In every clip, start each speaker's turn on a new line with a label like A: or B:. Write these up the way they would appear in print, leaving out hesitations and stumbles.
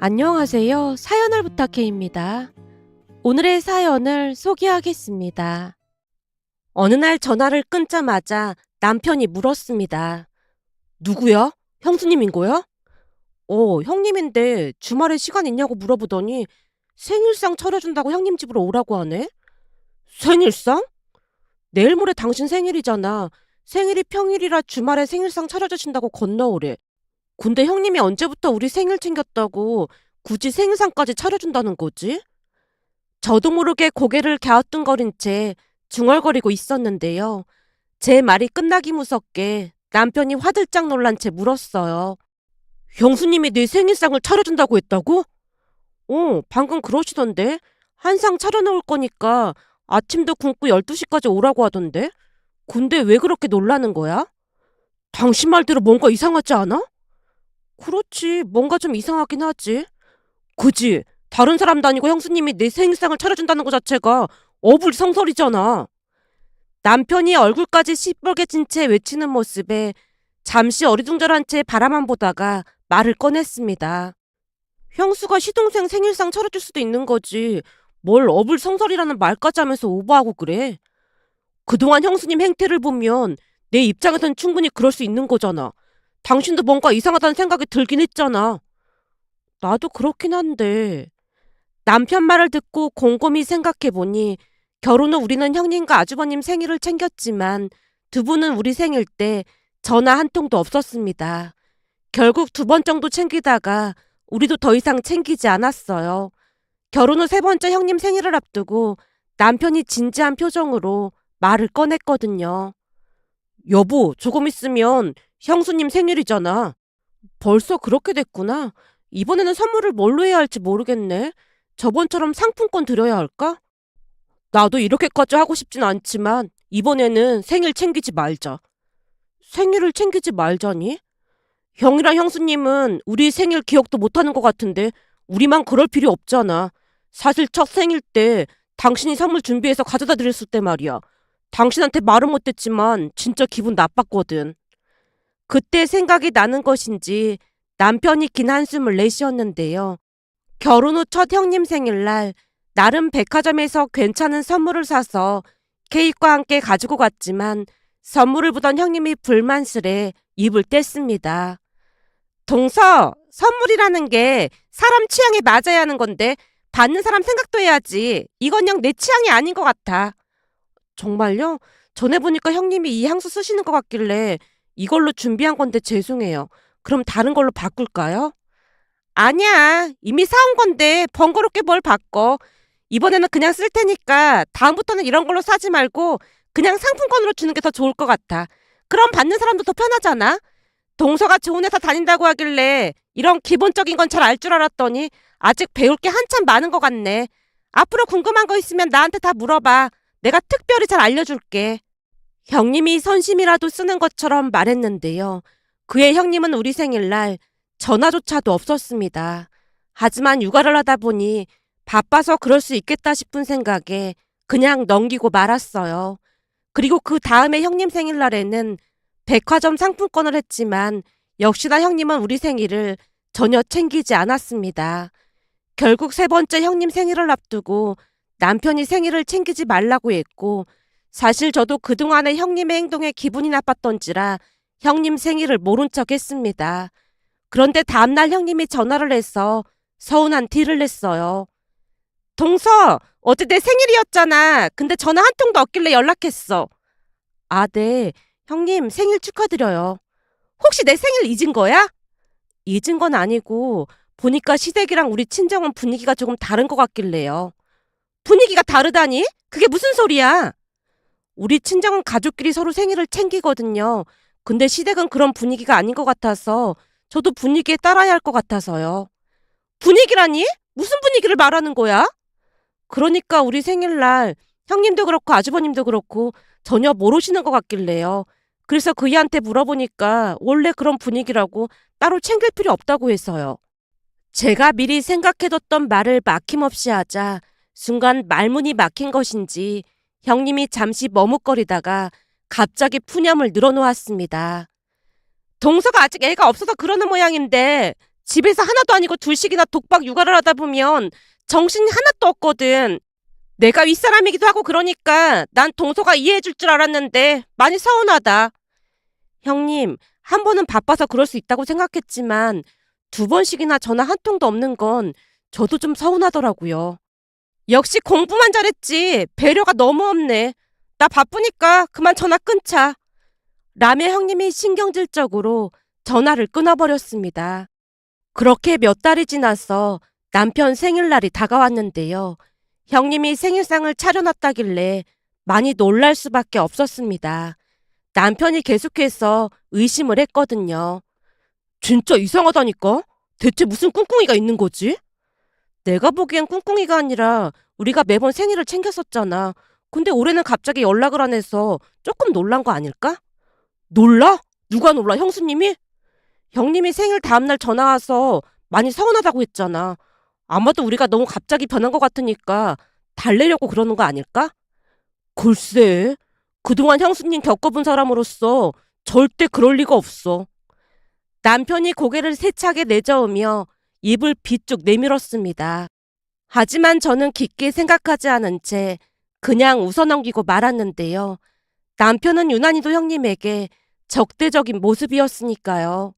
A: 안녕하세요. 사연을 부탁해입니다. 오늘의 사연을 소개하겠습니다. 어느 날 전화를 끊자마자 남편이 물었습니다. 누구야? 형수님인 거야? 형님인데 주말에 시간 있냐고 물어보더니 생일상 차려준다고 형님 집으로 오라고 하네? 생일상? 내일 모레 당신 생일이잖아. 생일이 평일이라 주말에 생일상 차려주신다고 건너오래. 근데 형님이 언제부터 우리 생일 챙겼다고 굳이 생일상까지 차려준다는 거지? 저도 모르게 고개를 갸우뚱거린 채 중얼거리고 있었는데요. 제 말이 끝나기 무섭게 남편이 화들짝 놀란 채 물었어요. 형수님이 내 생일상을 차려준다고 했다고? 방금 그러시던데. 한 상 차려놓을 거니까 아침도 굶고 12시까지 오라고 하던데. 근데 왜 그렇게 놀라는 거야? 당신 말대로 뭔가 이상하지 않아? 그렇지. 뭔가 좀 이상하긴 하지. 그지? 다른 사람도 아니고 형수님이 내 생일상을 차려준다는 것 자체가 어불성설이잖아. 남편이 얼굴까지 시뻘게 진 채 외치는 모습에 잠시 어리둥절한 채 바라만 보다가 말을 꺼냈습니다. 형수가 시동생 생일상 차려줄 수도 있는 거지. 뭘 어불성설이라는 말까지 하면서 오버하고 그래. 그동안 형수님 행태를 보면 내 입장에선 충분히 그럴 수 있는 거잖아. 당신도 뭔가 이상하다는 생각이 들긴 했잖아. 나도 그렇긴 한데. 남편 말을 듣고 곰곰이 생각해보니 결혼 후 우리는 형님과 아주버님 생일을 챙겼지만 두 분은 우리 생일 때 전화 한 통도 없었습니다. 결국 2번 정도 챙기다가 우리도 더 이상 챙기지 않았어요. 결혼 후 3번째 형님 생일을 앞두고 남편이 진지한 표정으로 말을 꺼냈거든요. 여보, 조금 있으면 형수님 생일이잖아. 벌써 그렇게 됐구나. 이번에는 선물을 뭘로 해야 할지 모르겠네. 저번처럼 상품권 드려야 할까? 나도 이렇게까지 하고 싶진 않지만 이번에는 생일 챙기지 말자. 생일을 챙기지 말자니? 형이랑 형수님은 우리 생일 기억도 못하는 것 같은데 우리만 그럴 필요 없잖아. 사실 첫 생일 때 당신이 선물 준비해서 가져다 드렸을 때 말이야. 당신한테 말은 못했지만 진짜 기분 나빴거든. 그때 생각이 나는 것인지 남편이 긴 한숨을 내쉬었는데요. 결혼 후 첫 형님 생일날 나름 백화점에서 괜찮은 선물을 사서 케이크와 함께 가지고 갔지만 선물을 보던 형님이 불만스레 입을 뗐습니다. 동서, 선물이라는 게 사람 취향에 맞아야 하는 건데 받는 사람 생각도 해야지. 이건 영 내 취향이 아닌 것 같아. 정말요? 전에 보니까 형님이 이 향수 쓰시는 것 같길래 이걸로 준비한 건데 죄송해요. 그럼 다른 걸로 바꿀까요? 아니야. 이미 사온 건데 번거롭게 뭘 바꿔. 이번에는 그냥 쓸 테니까 다음부터는 이런 걸로 사지 말고 그냥 상품권으로 주는 게 더 좋을 것 같아. 그럼 받는 사람도 더 편하잖아. 동서가 좋은 회사 다닌다고 하길래 이런 기본적인 건 잘 알 줄 알았더니 아직 배울 게 한참 많은 것 같네. 앞으로 궁금한 거 있으면 나한테 다 물어봐. 내가 특별히 잘 알려줄게. 형님이 선심이라도 쓰는 것처럼 말했는데요. 그의 형님은 우리 생일날 전화조차도 없었습니다. 하지만 육아를 하다 보니 바빠서 그럴 수 있겠다 싶은 생각에 그냥 넘기고 말았어요. 그리고 그 다음에 형님 생일날에는 백화점 상품권을 했지만 역시나 형님은 우리 생일을 전혀 챙기지 않았습니다. 결국 3번째 형님 생일을 앞두고 남편이 생일을 챙기지 말라고 했고 사실 저도 그동안의 형님의 행동에 기분이 나빴던지라 형님 생일을 모른 척 했습니다. 그런데 다음날 형님이 전화를 해서 서운한 티를 냈어요. 동서, 어제 내 생일이었잖아. 근데 전화 한 통도 없길래 연락했어. 아, 네. 형님 생일 축하드려요. 혹시 내 생일 잊은 거야? 잊은 건 아니고 보니까 시댁이랑 우리 친정은 분위기가 조금 다른 것 같길래요. 분위기가 다르다니? 그게 무슨 소리야? 우리 친정은 가족끼리 서로 생일을 챙기거든요. 근데 시댁은 그런 분위기가 아닌 것 같아서 저도 분위기에 따라야 할 것 같아서요. 분위기라니? 무슨 분위기를 말하는 거야? 그러니까 우리 생일날 형님도 그렇고 아주버님도 그렇고 전혀 모르시는 것 같길래요. 그래서 그이한테 물어보니까 원래 그런 분위기라고 따로 챙길 필요 없다고 해서요. 제가 미리 생각해뒀던 말을 막힘없이 하자 순간 말문이 막힌 것인지 형님이 잠시 머뭇거리다가 갑자기 푸념을 늘어놓았습니다. 동서가 아직 애가 없어서 그러는 모양인데 집에서 하나도 아니고 둘씩이나 독박 육아를 하다 보면 정신이 하나도 없거든. 내가 윗사람이기도 하고 그러니까 난 동서가 이해해줄 줄 알았는데 많이 서운하다. 형님, 한 번은 바빠서 그럴 수 있다고 생각했지만 두 번씩이나 전화 한 통도 없는 건 저도 좀 서운하더라고요. 역시 공부만 잘했지 배려가 너무 없네. 나 바쁘니까 그만 전화 끊자. 라며 형님이 신경질적으로 전화를 끊어버렸습니다. 그렇게 몇 달이 지나서 남편 생일날이 다가왔는데요. 형님이 생일상을 차려놨다길래 많이 놀랄 수밖에 없었습니다. 남편이 계속해서 의심을 했거든요. 진짜 이상하다니까? 대체 무슨 꿍꿍이가 있는 거지? 내가 보기엔 꿍꿍이가 아니라 우리가 매번 생일을 챙겼었잖아. 근데 올해는 갑자기 연락을 안 해서 조금 놀란 거 아닐까? 놀라? 누가 놀라? 형수님이? 형님이 생일 다음날 전화 와서 많이 서운하다고 했잖아. 아마도 우리가 너무 갑자기 변한 것 같으니까 달래려고 그러는 거 아닐까? 글쎄, 그동안 형수님 겪어본 사람으로서 절대 그럴 리가 없어. 남편이 고개를 세차게 내저으며 입을 비쭉 내밀었습니다. 하지만 저는 깊게 생각하지 않은 채 그냥 웃어넘기고 말았는데요. 남편은 유난히도 형님에게 적대적인 모습이었으니까요.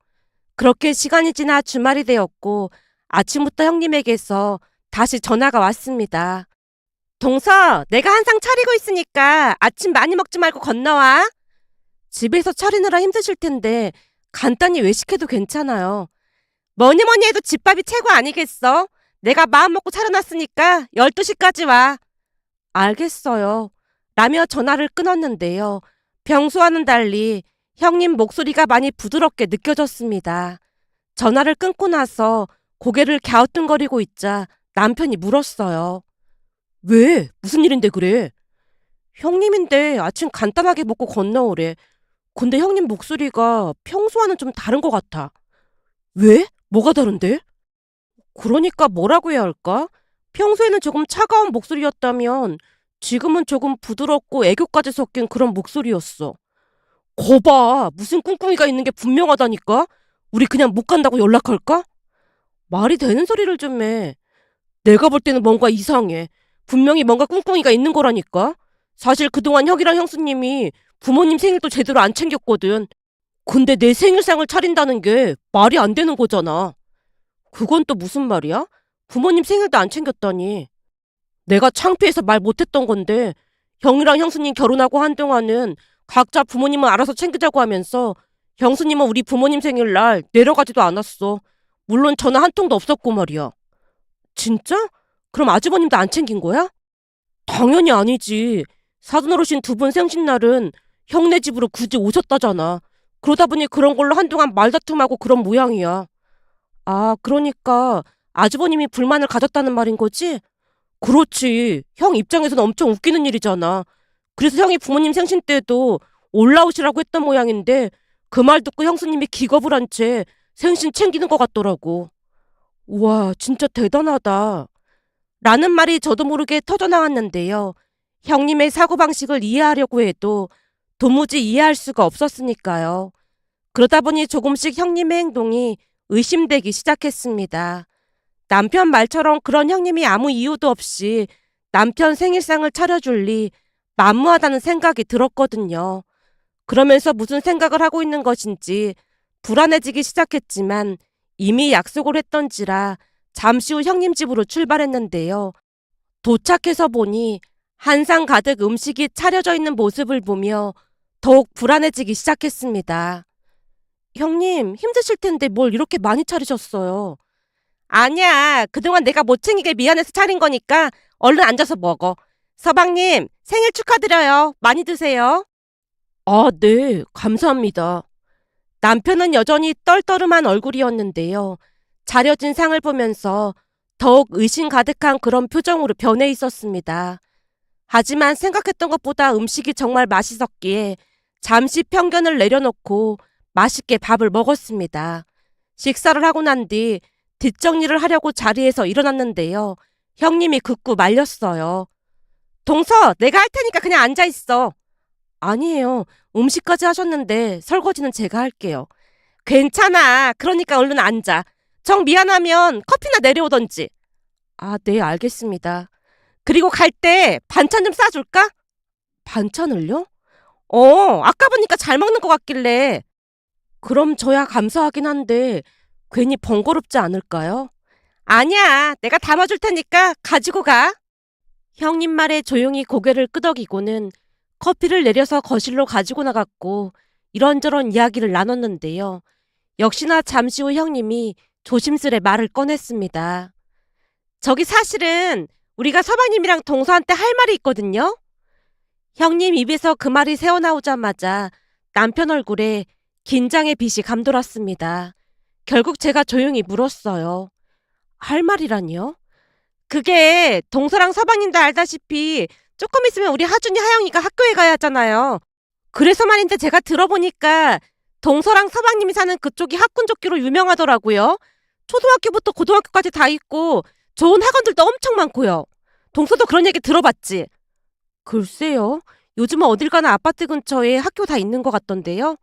A: 그렇게 시간이 지나 주말이 되었고 아침부터 형님에게서 다시 전화가 왔습니다. 동서, 내가 한상 차리고 있으니까 아침 많이 먹지 말고 건너와. 집에서 차리느라 힘드실 텐데 간단히 외식해도 괜찮아요. 뭐니 뭐니 해도 집밥이 최고 아니겠어? 내가 마음 먹고 차려놨으니까 12시까지 와. 알겠어요. 라며 전화를 끊었는데요. 평소와는 달리 형님 목소리가 많이 부드럽게 느껴졌습니다. 전화를 끊고 나서 고개를 갸우뚱거리고 있자 남편이 물었어요. 왜? 무슨 일인데 그래? 형님인데 아침 간단하게 먹고 건너오래. 근데 형님 목소리가 평소와는 좀 다른 것 같아. 왜? 뭐가 다른데? 그러니까 뭐라고 해야 할까? 평소에는 조금 차가운 목소리였다면 지금은 조금 부드럽고 애교까지 섞인 그런 목소리였어. 거봐, 무슨 꿍꿍이가 있는 게 분명하다니까? 우리 그냥 못 간다고 연락할까? 말이 되는 소리를 좀 해. 내가 볼 때는 뭔가 이상해. 분명히 뭔가 꿍꿍이가 있는 거라니까? 사실 그동안 형이랑 형수님이 부모님 생일도 제대로 안 챙겼거든. 근데 내 생일상을 차린다는 게 말이 안 되는 거잖아. 그건 또 무슨 말이야? 부모님 생일도 안 챙겼다니. 내가 창피해서 말 못했던 건데 형이랑 형수님 결혼하고 한동안은 각자 부모님은 알아서 챙기자고 하면서 형수님은 우리 부모님 생일날 내려가지도 않았어. 물론 전화 한 통도 없었고 말이야. 진짜? 그럼 아주버님도 안 챙긴 거야? 당연히 아니지. 사돈어르신 두 분 생신날은 형네 집으로 굳이 오셨다잖아. 그러다 보니 그런 걸로 한동안 말다툼하고 그런 모양이야. 아, 그러니까 아주버님이 불만을 가졌다는 말인 거지? 그렇지. 형 입장에서는 엄청 웃기는 일이잖아. 그래서 형이 부모님 생신 때도 올라오시라고 했던 모양인데 그 말 듣고 형수님이 기겁을 한 채 생신 챙기는 것 같더라고. 우와, 진짜 대단하다. 라는 말이 저도 모르게 터져나왔는데요. 형님의 사고방식을 이해하려고 해도 도무지 이해할 수가 없었으니까요. 그러다 보니 조금씩 형님의 행동이 의심되기 시작했습니다. 남편 말처럼 그런 형님이 아무 이유도 없이 남편 생일상을 차려줄 리 만무하다는 생각이 들었거든요. 그러면서 무슨 생각을 하고 있는 것인지 불안해지기 시작했지만 이미 약속을 했던지라 잠시 후 형님 집으로 출발했는데요. 도착해서 보니 한상 가득 음식이 차려져 있는 모습을 보며 더욱 불안해지기 시작했습니다. 형님, 힘드실 텐데 뭘 이렇게 많이 차리셨어요? 아니야. 그동안 내가 못 챙기게 미안해서 차린 거니까 얼른 앉아서 먹어. 서방님, 생일 축하드려요. 많이 드세요. 아, 네. 감사합니다. 남편은 여전히 떨떠름한 얼굴이었는데요. 차려진 상을 보면서 더욱 의심 가득한 그런 표정으로 변해 있었습니다. 하지만 생각했던 것보다 음식이 정말 맛있었기에 잠시 편견을 내려놓고 맛있게 밥을 먹었습니다. 식사를 하고 난 뒤 뒷정리를 하려고 자리에서 일어났는데요. 형님이 극구 말렸어요. 동서, 내가 할 테니까 그냥 앉아있어. 아니에요. 음식까지 하셨는데 설거지는 제가 할게요. 괜찮아. 그러니까 얼른 앉아. 정 미안하면 커피나 내려오던지. 아, 네, 알겠습니다. 그리고 갈 때 반찬 좀 싸줄까? 반찬을요? 아까 보니까 잘 먹는 것 같길래. 그럼 저야 감사하긴 한데 괜히 번거롭지 않을까요? 아니야, 내가 담아줄 테니까 가지고 가. 형님 말에 조용히 고개를 끄덕이고는 커피를 내려서 거실로 가지고 나갔고 이런저런 이야기를 나눴는데요. 역시나 잠시 후 형님이 조심스레 말을 꺼냈습니다. 저기 사실은 우리가 서방님이랑 동서한 때 할 말이 있거든요. 형님 입에서 그 말이 새어나오자마자 남편 얼굴에 긴장의 빛이 감돌았습니다. 결국 제가 조용히 물었어요. 할 말이라니요? 그게 동서랑 서방님도 알다시피 조금 있으면 우리 하준이 하영이가 학교에 가야 하잖아요. 그래서 말인데 제가 들어보니까 동서랑 서방님이 사는 그쪽이 학군족기로 유명하더라고요. 초등학교부터 고등학교까지 다 있고 좋은 학원들도 엄청 많고요. 동서도 그런 얘기 들어봤지? 글쎄요. 요즘은 어딜 가나 아파트 근처에 학교 다 있는 것 같던데요.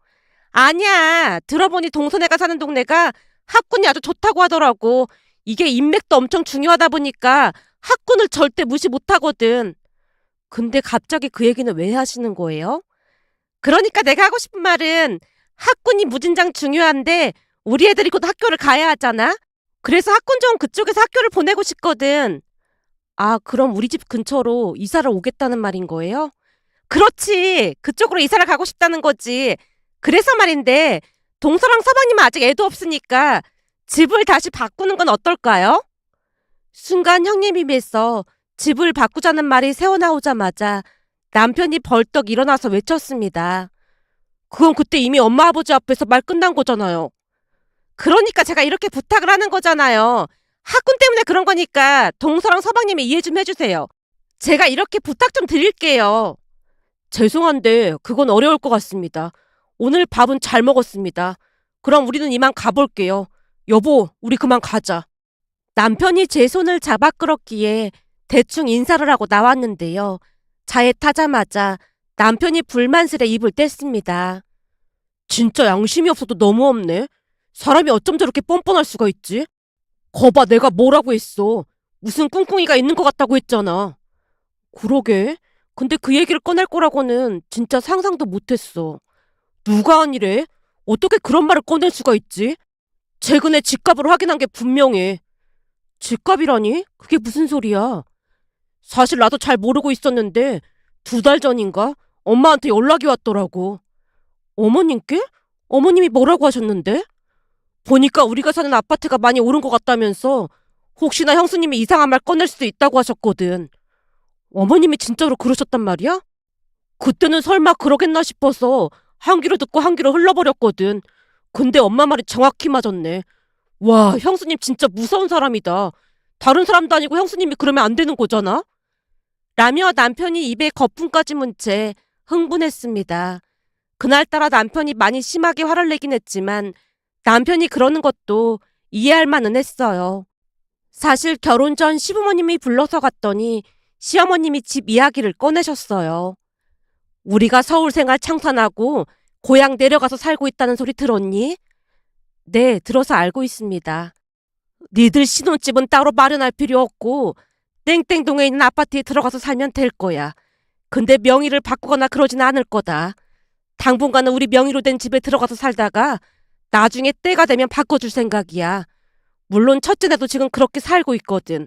A: 아니야. 들어보니 동서네가 사는 동네가 학군이 아주 좋다고 하더라고. 이게 인맥도 엄청 중요하다 보니까 학군을 절대 무시 못하거든. 근데 갑자기 그 얘기는 왜 하시는 거예요? 그러니까 내가 하고 싶은 말은 학군이 무진장 중요한데 우리 애들이 곧 학교를 가야 하잖아? 그래서 학군 좋은 그쪽에서 학교를 보내고 싶거든. 아, 그럼 우리 집 근처로 이사를 오겠다는 말인 거예요? 그렇지. 그쪽으로 이사를 가고 싶다는 거지. 그래서 말인데 동서랑 서방님은 아직 애도 없으니까 집을 다시 바꾸는 건 어떨까요? 순간 형님 입에서 집을 바꾸자는 말이 새어나오자마자 남편이 벌떡 일어나서 외쳤습니다. 그건 그때 이미 엄마 아버지 앞에서 말 끝난 거잖아요. 그러니까 제가 이렇게 부탁을 하는 거잖아요. 학군 때문에 그런 거니까 동서랑 서방님이 이해 좀 해주세요. 제가 이렇게 부탁 좀 드릴게요. 죄송한데 그건 어려울 것 같습니다. 오늘 밥은 잘 먹었습니다. 그럼 우리는 이만 가볼게요. 여보, 우리 그만 가자. 남편이 제 손을 잡아 끌었기에 대충 인사를 하고 나왔는데요. 차에 타자마자 남편이 불만스레 입을 뗐습니다. 진짜 양심이 없어도 너무 없네. 사람이 어쩜 저렇게 뻔뻔할 수가 있지? 거봐, 내가 뭐라고 했어. 무슨 꿍꿍이가 있는 것 같다고 했잖아. 그러게. 근데 그 얘기를 꺼낼 거라고는 진짜 상상도 못했어. 누가 아니래? 어떻게 그런 말을 꺼낼 수가 있지? 최근에 집값을 확인한 게 분명해. 집값이라니? 그게 무슨 소리야? 사실 나도 잘 모르고 있었는데 2달 전인가 엄마한테 연락이 왔더라고. 어머님께? 어머님이 뭐라고 하셨는데? 보니까 우리가 사는 아파트가 많이 오른 것 같다면서 혹시나 형수님이 이상한 말 꺼낼 수도 있다고 하셨거든. 어머님이 진짜로 그러셨단 말이야? 그때는 설마 그러겠나 싶어서 한 귀로 듣고 한 귀로 흘러버렸거든. 근데 엄마 말이 정확히 맞았네. 와, 형수님 진짜 무서운 사람이다. 다른 사람도 아니고 형수님이 그러면 안 되는 거잖아? 라며 남편이 입에 거품까지 문 채 흥분했습니다. 그날따라 남편이 많이 심하게 화를 내긴 했지만 남편이 그러는 것도 이해할 만은 했어요. 사실 결혼 전 시부모님이 불러서 갔더니 시어머님이 집 이야기를 꺼내셨어요. 우리가 서울 생활 창탄하고 고향 내려가서 살고 있다는 소리 들었니? 네, 들어서 알고 있습니다. 니들 신혼집은 따로 마련할 필요 없고 땡땡동에 있는 아파트에 들어가서 살면 될 거야. 근데 명의를 바꾸거나 그러진 않을 거다. 당분간은 우리 명의로 된 집에 들어가서 살다가 나중에 때가 되면 바꿔줄 생각이야. 물론 첫째네도 지금 그렇게 살고 있거든.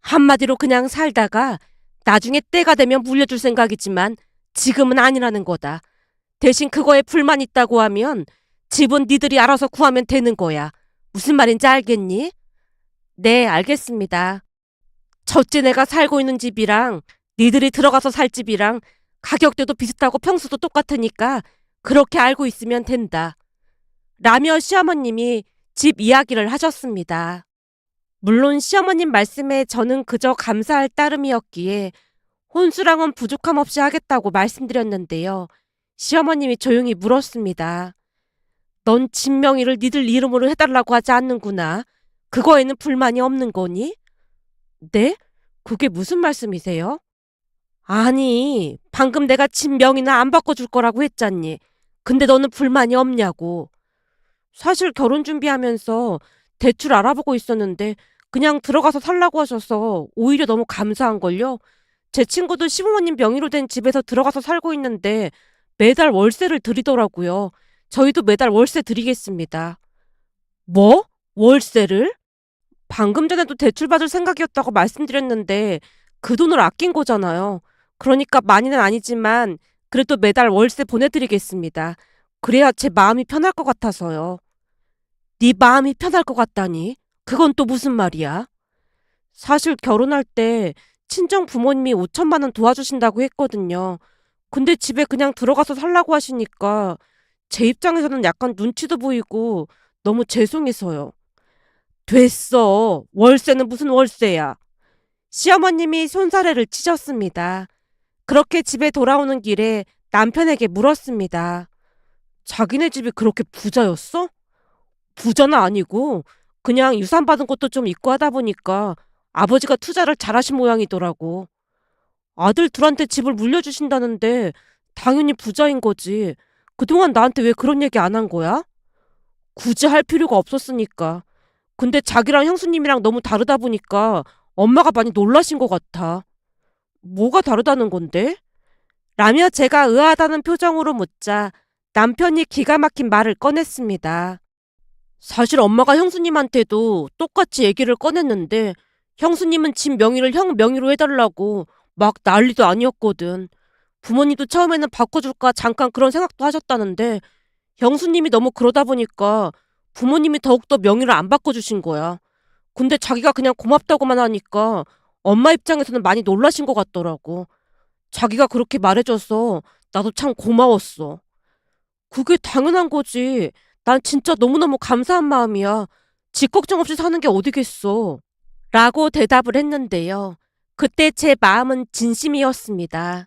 A: 한마디로 그냥 살다가 나중에 때가 되면 물려줄 생각이지만 지금은 아니라는 거다. 대신 그거에 불만 있다고 하면 집은 니들이 알아서 구하면 되는 거야. 무슨 말인지 알겠니? 네, 알겠습니다. 첫째네가 살고 있는 집이랑 니들이 들어가서 살 집이랑 가격대도 비슷하고 평수도 똑같으니까 그렇게 알고 있으면 된다. 라며 시어머님이 집 이야기를 하셨습니다. 물론 시어머님 말씀에 저는 그저 감사할 따름이었기에 혼수랑은 부족함 없이 하겠다고 말씀드렸는데요. 시어머님이 조용히 물었습니다. 넌 집 명의를 니들 이름으로 해달라고 하지 않는구나. 그거에는 불만이 없는 거니? 네? 그게 무슨 말씀이세요? 아니, 방금 내가 집 명의는 안 바꿔줄 거라고 했잖니. 근데 너는 불만이 없냐고. 사실 결혼 준비하면서 대출 알아보고 있었는데 그냥 들어가서 살라고 하셔서 오히려 너무 감사한걸요. 제 친구도 시부모님 명의로 된 집에서 들어가서 살고 있는데 매달 월세를 드리더라고요. 저희도 매달 월세 드리겠습니다. 뭐? 월세를? 방금 전에도 대출받을 생각이었다고 말씀드렸는데 그 돈을 아낀 거잖아요. 그러니까 많이는 아니지만 그래도 매달 월세 보내드리겠습니다. 그래야 제 마음이 편할 것 같아서요. 네 마음이 편할 것 같다니? 그건 또 무슨 말이야? 사실 결혼할 때 친정 부모님이 5천만 원 도와주신다고 했거든요. 근데 집에 그냥 들어가서 살라고 하시니까 제 입장에서는 약간 눈치도 보이고 너무 죄송해서요. 됐어. 월세는 무슨 월세야. 시어머님이 손사래를 치셨습니다. 그렇게 집에 돌아오는 길에 남편에게 물었습니다. 자기네 집이 그렇게 부자였어? 부자는 아니고 그냥 유산 받은 것도 좀 있고 하다 보니까 아버지가 투자를 잘하신 모양이더라고. 아들 둘한테 집을 물려주신다는데 당연히 부자인 거지. 그동안 나한테 왜 그런 얘기 안 한 거야? 굳이 할 필요가 없었으니까. 근데 자기랑 형수님이랑 너무 다르다 보니까 엄마가 많이 놀라신 것 같아. 뭐가 다르다는 건데? 라며 제가 의아하다는 표정으로 묻자 남편이 기가 막힌 말을 꺼냈습니다. 사실 엄마가 형수님한테도 똑같이 얘기를 꺼냈는데 형수님은 집 명의를 형 명의로 해달라고 막 난리도 아니었거든. 부모님도 처음에는 바꿔줄까 잠깐 그런 생각도 하셨다는데 형수님이 너무 그러다 보니까 부모님이 더욱더 명의를 안 바꿔주신 거야. 근데 자기가 그냥 고맙다고만 하니까 엄마 입장에서는 많이 놀라신 것 같더라고. 자기가 그렇게 말해줘서 나도 참 고마웠어. 그게 당연한 거지. 난 진짜 너무너무 감사한 마음이야. 집 걱정 없이 사는 게 어디겠어. 라고 대답을 했는데요. 그때 제 마음은 진심이었습니다.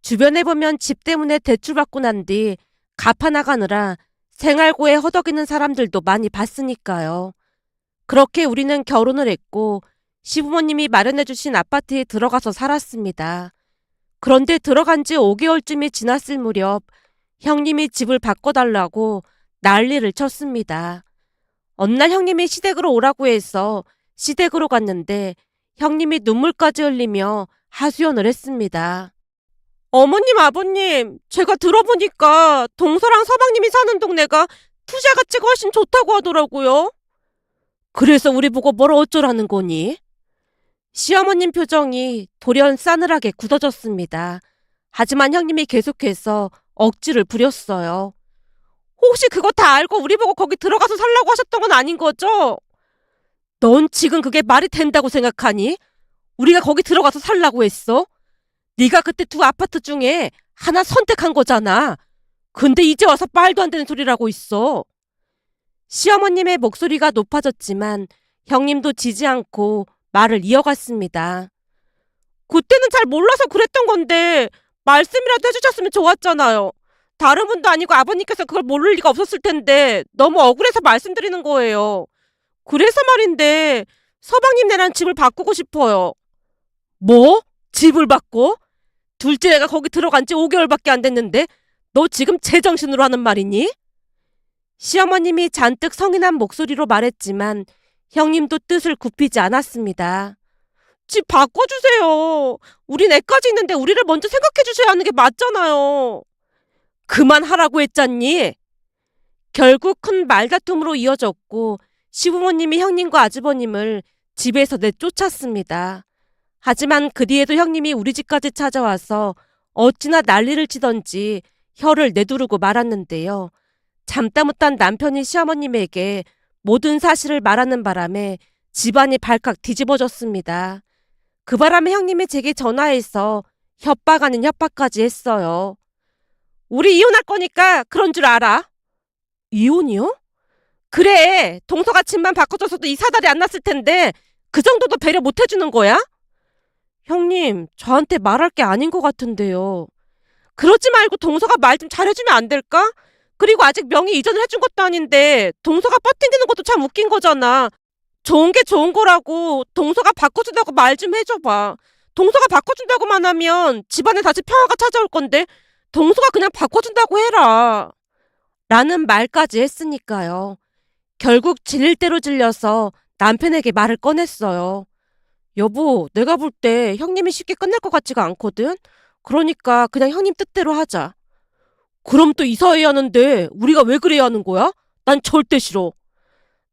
A: 주변에 보면 집 때문에 대출받고 난 뒤 갚아나가느라 생활고에 허덕이는 사람들도 많이 봤으니까요. 그렇게 우리는 결혼을 했고 시부모님이 마련해주신 아파트에 들어가서 살았습니다. 그런데 들어간 지 5개월쯤이 지났을 무렵 형님이 집을 바꿔달라고 난리를 쳤습니다. 어느 날 형님이 시댁으로 오라고 해서 시댁으로 갔는데 형님이 눈물까지 흘리며 하소연을 했습니다. 어머님, 아버님, 제가 들어보니까 동서랑 서방님이 사는 동네가 투자 가치가 훨씬 좋다고 하더라고요. 그래서 우리 보고 뭘 어쩌라는 거니? 시어머님 표정이 돌연 싸늘하게 굳어졌습니다. 하지만 형님이 계속해서 억지를 부렸어요. 혹시 그거 다 알고 우리 보고 거기 들어가서 살라고 하셨던 건 아닌 거죠? 넌 지금 그게 말이 된다고 생각하니? 우리가 거기 들어가서 살라고 했어? 네가 그때 두 아파트 중에 하나 선택한 거잖아. 근데 이제 와서 말도 안 되는 소리라고 있어. 시어머님의 목소리가 높아졌지만 형님도 지지 않고 말을 이어갔습니다. 그때는 잘 몰라서 그랬던 건데 말씀이라도 해주셨으면 좋았잖아요. 다른 분도 아니고 아버님께서 그걸 모를 리가 없었을 텐데 너무 억울해서 말씀드리는 거예요. 그래서 말인데 서방님네랑 집을 바꾸고 싶어요. 뭐? 집을 바꿔? 둘째 애가 거기 들어간 지 5개월밖에 안 됐는데 너 지금 제정신으로 하는 말이니? 시어머님이 잔뜩 성이 난 목소리로 말했지만 형님도 뜻을 굽히지 않았습니다. 집 바꿔주세요. 우린 애까지 있는데 우리를 먼저 생각해 주셔야 하는 게 맞잖아요. 그만하라고 했잖니? 결국 큰 말다툼으로 이어졌고 시부모님이 형님과 아주버님을 집에서 내쫓았습니다. 하지만 그 뒤에도 형님이 우리 집까지 찾아와서 어찌나 난리를 치던지 혀를 내두르고 말았는데요. 잠다 못한 남편이 시어머님에게 모든 사실을 말하는 바람에 집안이 발칵 뒤집어졌습니다. 그 바람에 형님이 제게 전화해서 협박 아닌 협박까지 했어요. 우리 이혼할 거니까 그런 줄 알아. 이혼이요? 그래, 동서가 집만 바꿔줘서도 이 사달이 안 났을 텐데 그 정도도 배려 못 해주는 거야? 형님, 저한테 말할 게 아닌 것 같은데요. 그러지 말고 동서가 말 좀 잘해주면 안 될까? 그리고 아직 명의 이전을 해준 것도 아닌데 동서가 뻗팅기는 것도 참 웃긴 거잖아. 좋은 게 좋은 거라고 동서가 바꿔준다고 말 좀 해줘봐. 동서가 바꿔준다고만 하면 집안에 다시 평화가 찾아올 건데 동서가 그냥 바꿔준다고 해라. 라는 말까지 했으니까요. 결국 질릴 대로 질려서 남편에게 말을 꺼냈어요. 여보, 내가 볼 때 형님이 쉽게 끝날 것 같지가 않거든? 그러니까 그냥 형님 뜻대로 하자. 그럼 또 이사해야 하는데 우리가 왜 그래야 하는 거야? 난 절대 싫어.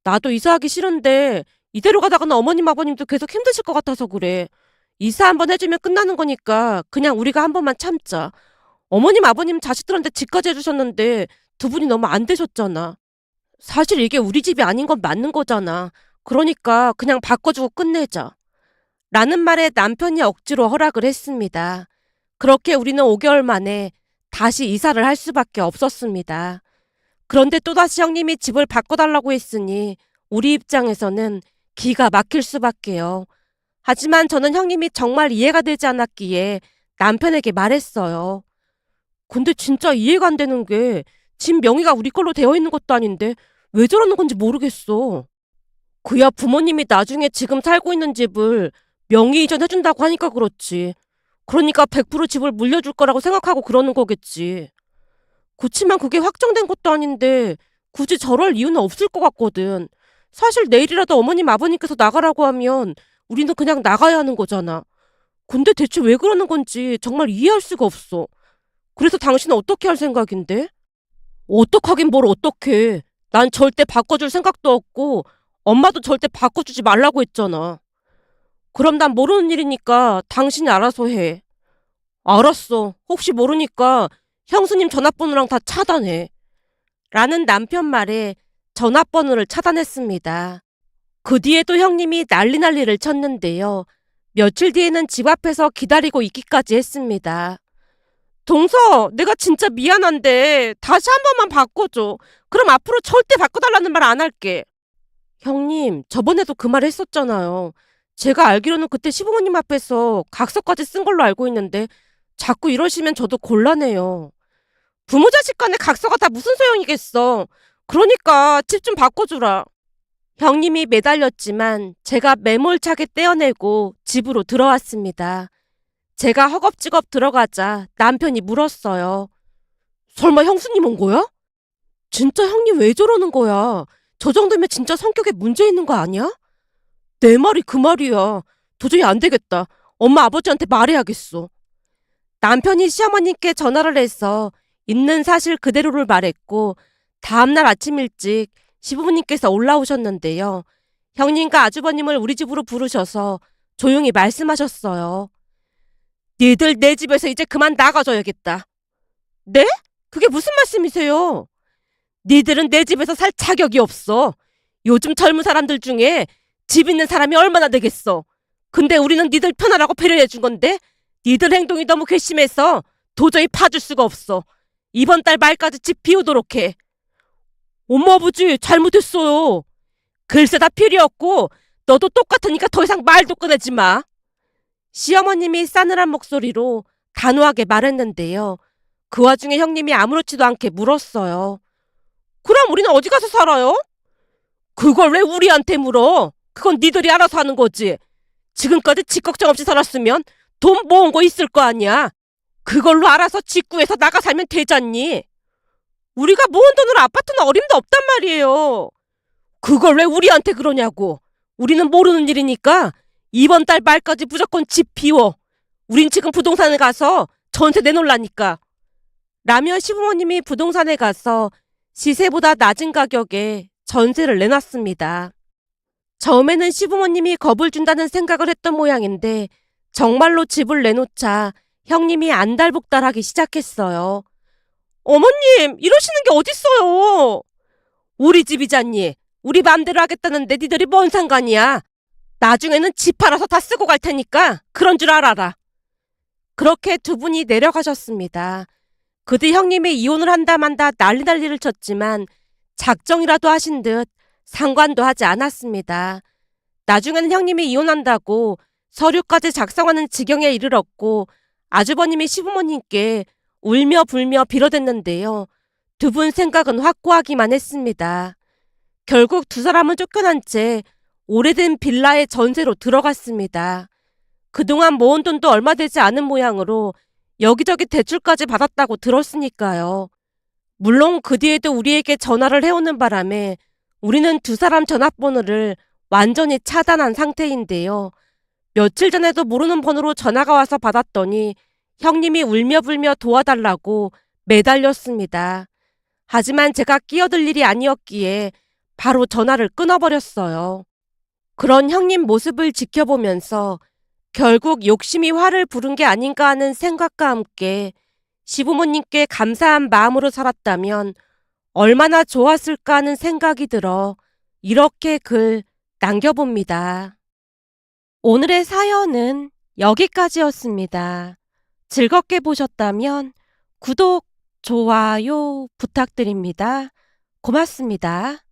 A: 나도 이사하기 싫은데 이대로 가다가는 어머님 아버님도 계속 힘드실 것 같아서 그래. 이사 한번 해주면 끝나는 거니까 그냥 우리가 한 번만 참자. 어머님 아버님 자식들한테 집까지 해주셨는데 두 분이 너무 안 되셨잖아. 사실 이게 우리 집이 아닌 건 맞는 거잖아. 그러니까 그냥 바꿔주고 끝내자. 라는 말에 남편이 억지로 허락을 했습니다. 그렇게 우리는 5개월 만에 다시 이사를 할 수밖에 없었습니다. 그런데 또다시 형님이 집을 바꿔달라고 했으니 우리 입장에서는 기가 막힐 수밖에요. 하지만 저는 형님이 정말 이해가 되지 않았기에 남편에게 말했어요. 근데 진짜 이해가 안 되는 게 집 명의가 우리 걸로 되어 있는 것도 아닌데 왜 저러는 건지 모르겠어. 그야 부모님이 나중에 지금 살고 있는 집을 명의 이전해준다고 하니까 그렇지. 그러니까 100% 집을 물려줄 거라고 생각하고 그러는 거겠지. 그치만 그게 확정된 것도 아닌데 굳이 저럴 이유는 없을 것 같거든. 사실 내일이라도 어머님 아버님께서 나가라고 하면 우리는 그냥 나가야 하는 거잖아. 근데 대체 왜 그러는 건지 정말 이해할 수가 없어. 그래서 당신은 어떻게 할 생각인데? 어떡하긴 뭘 어떡해. 난 절대 바꿔줄 생각도 없고 엄마도 절대 바꿔주지 말라고 했잖아. 그럼 난 모르는 일이니까 당신이 알아서 해. 알았어. 혹시 모르니까 형수님 전화번호랑 다 차단해. 라는 남편 말에 전화번호를 차단했습니다. 그 뒤에도 형님이 난리를 쳤는데요. 며칠 뒤에는 집 앞에서 기다리고 있기까지 했습니다. 동서, 내가 진짜 미안한데 다시 한 번만 바꿔줘. 그럼 앞으로 절대 바꿔달라는 말 안 할게. 형님, 저번에도 그 말 했었잖아요. 제가 알기로는 그때 시부모님 앞에서 각서까지 쓴 걸로 알고 있는데 자꾸 이러시면 저도 곤란해요. 부모 자식 간의 각서가 다 무슨 소용이겠어. 그러니까 집 좀 바꿔주라. 형님이 매달렸지만 제가 매몰차게 떼어내고 집으로 들어왔습니다. 제가 허겁지겁 들어가자 남편이 물었어요. 설마 형수님 온 거야? 진짜 형님 왜 저러는 거야? 저 정도면 진짜 성격에 문제 있는 거 아니야? 내 말이 그 말이야. 도저히 안 되겠다. 엄마 아버지한테 말해야겠어. 남편이 시어머님께 전화를 해서 있는 사실 그대로를 말했고 다음날 아침 일찍 시부모님께서 올라오셨는데요. 형님과 아주버님을 우리 집으로 부르셔서 조용히 말씀하셨어요. 니들 내 집에서 이제 그만 나가줘야겠다. 네? 그게 무슨 말씀이세요? 니들은 내 집에서 살 자격이 없어. 요즘 젊은 사람들 중에 집 있는 사람이 얼마나 되겠어. 근데 우리는 니들 편하라고 배려해 준 건데 니들 행동이 너무 괘씸해서 도저히 봐줄 수가 없어. 이번 달 말까지 집 비우도록 해. 엄마 아버지 잘못했어요. 글쎄 다 필요 없고 너도 똑같으니까 더 이상 말도 꺼내지 마. 시어머님이 싸늘한 목소리로 단호하게 말했는데요. 그 와중에 형님이 아무렇지도 않게 물었어요. 그럼 우리는 어디 가서 살아요? 그걸 왜 우리한테 물어? 그건 니들이 알아서 하는 거지. 지금까지 집 걱정 없이 살았으면 돈 모은 거 있을 거 아니야. 그걸로 알아서 집 구해서 나가 살면 되잖니. 우리가 모은 돈으로 아파트는 어림도 없단 말이에요. 그걸 왜 우리한테 그러냐고. 우리는 모르는 일이니까 이번 달 말까지 무조건 집 비워. 우린 지금 부동산에 가서 전세 내놓으라니까. 라며 시부모님이 부동산에 가서 시세보다 낮은 가격에 전세를 내놨습니다. 처음에는 시부모님이 겁을 준다는 생각을 했던 모양인데 정말로 집을 내놓자 형님이 안달복달하기 시작했어요. 어머님, 이러시는 게 어딨어요. 우리 집이잖니. 우리 맘대로 하겠다는데 니들이 뭔 상관이야. 나중에는 집 팔아서 다 쓰고 갈 테니까 그런 줄 알아라. 그렇게 두 분이 내려가셨습니다. 그 뒤 형님이 이혼을 한다 만다 난리를 쳤지만 작정이라도 하신 듯 상관도 하지 않았습니다. 나중에는 형님이 이혼한다고 서류까지 작성하는 지경에 이르렀고 아주버님이 시부모님께 울며 불며 빌어댔는데요. 두 분 생각은 확고하기만 했습니다. 결국 두 사람은 쫓겨난 채 오래된 빌라의 전세로 들어갔습니다. 그동안 모은 돈도 얼마 되지 않은 모양으로 여기저기 대출까지 받았다고 들었으니까요. 물론 그 뒤에도 우리에게 전화를 해오는 바람에 우리는 두 사람 전화번호를 완전히 차단한 상태인데요. 며칠 전에도 모르는 번호로 전화가 와서 받았더니 형님이 울며불며 도와달라고 매달렸습니다. 하지만 제가 끼어들 일이 아니었기에 바로 전화를 끊어버렸어요. 그런 형님 모습을 지켜보면서 결국 욕심이 화를 부른 게 아닌가 하는 생각과 함께 시부모님께 감사한 마음으로 살았다면 얼마나 좋았을까 하는 생각이 들어 이렇게 글 남겨봅니다. 오늘의 사연은 여기까지였습니다. 즐겁게 보셨다면 구독, 좋아요 부탁드립니다. 고맙습니다.